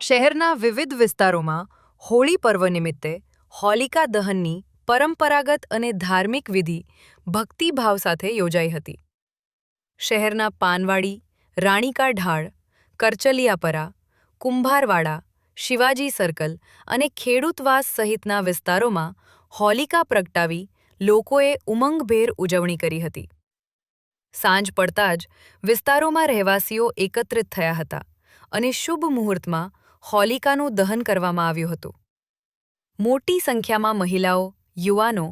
શહેરના વિવિધ વિસ્તારોમાં હોળી પર્વ નિમિત્તે હોલિકા દહનની પરંપરાગત અને ધાર્મિક વિધિ ભક્તિભાવ સાથે યોજાઈ હતી. શહેરના પાનવાડી, રાણીકા ઢાળ, કરચલિયાપરા, કુંભારવાડા, શિવાજી સર્કલ અને ખેડૂતવાસ સહિતના વિસ્તારોમાં હોલિકા પ્રગટાવી લોકોએ ઉમંગભેર ઉજવણી કરી હતી. સાંજ પડતા જ વિસ્તારોમાં રહેવાસીઓ એકત્રિત થયા હતા અને શુભ મુહૂર્તમાં હોલિકાનું દહન કરવામાં આવ્યું હતું. મોટી સંખ્યામાં મહિલાઓ, યુવાનો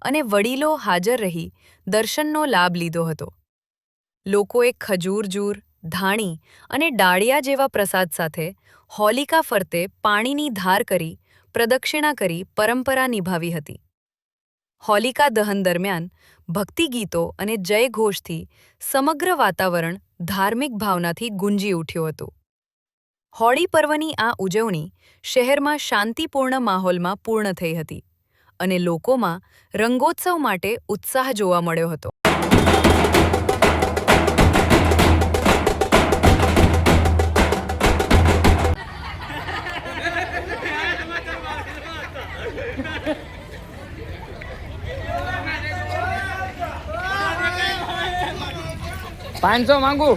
અને વડીલો હાજર રહી દર્શનનો લાભ લીધો હતો. લોકોએ ખજૂર, ધાણી અને ડાળિયા જેવા પ્રસાદ સાથે હોલિકા ફરતે પાણીની ધાર કરી પ્રદક્ષિણા કરી પરંપરા નિભાવી હતી. હોલિકા દહન દરમિયાન ભક્તિગીતો અને જયઘોષથી સમગ્ર વાતાવરણ ધાર્મિક ભાવનાથી ગુંજી ઉઠ્યું હતું. હોળી પર્વની આ ઉજવણી શહેરમાં શાંતિપૂર્ણ માહોલમાં પૂર્ણ થઈ હતી અને લોકોમાં રંગોત્સવ માટે ઉત્સાહ જોવા મળ્યો હતો. $500 માંગુ.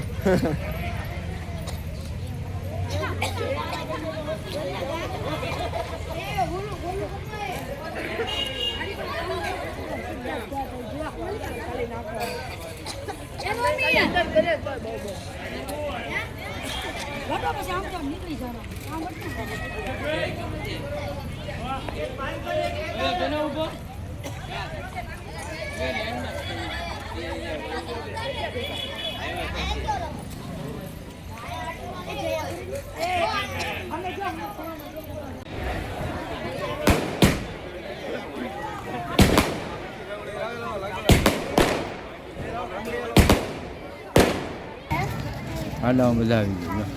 હાલો બધા આવી ગયું.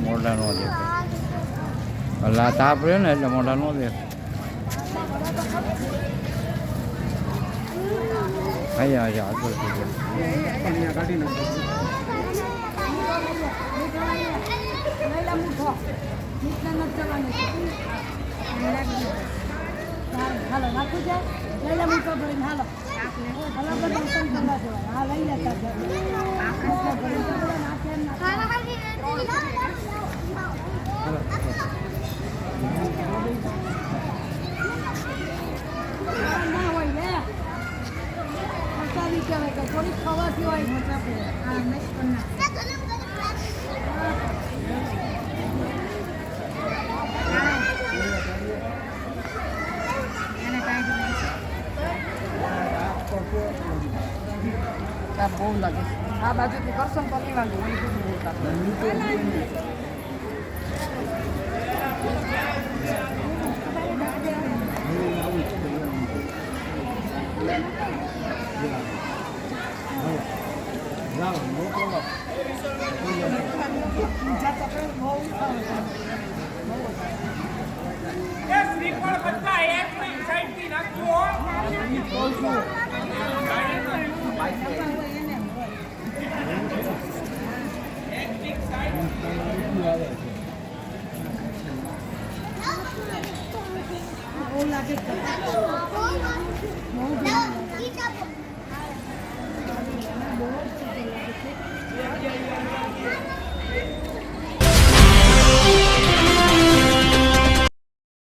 મોઢા નો દેખાય. લા તાપ રહ્યો ને એટલે મોઢા નો દેખાય. અહીંયા આગળ કાઢી નાખો. હાલો નાખું છે. લઈલા મૂકો ભરીને હાલો. હાલો બધા સંતલા જોવા. હા લઈ લેતા છે. ના હોય ને મસાલી કહેવાય કે થોડીક ખવાથી હોય મજા પડે. હા મિક્સ કરી નાખ. બહુ લાગે આ બાજુથી કરશો તો લેવાનું બહુ લાગે.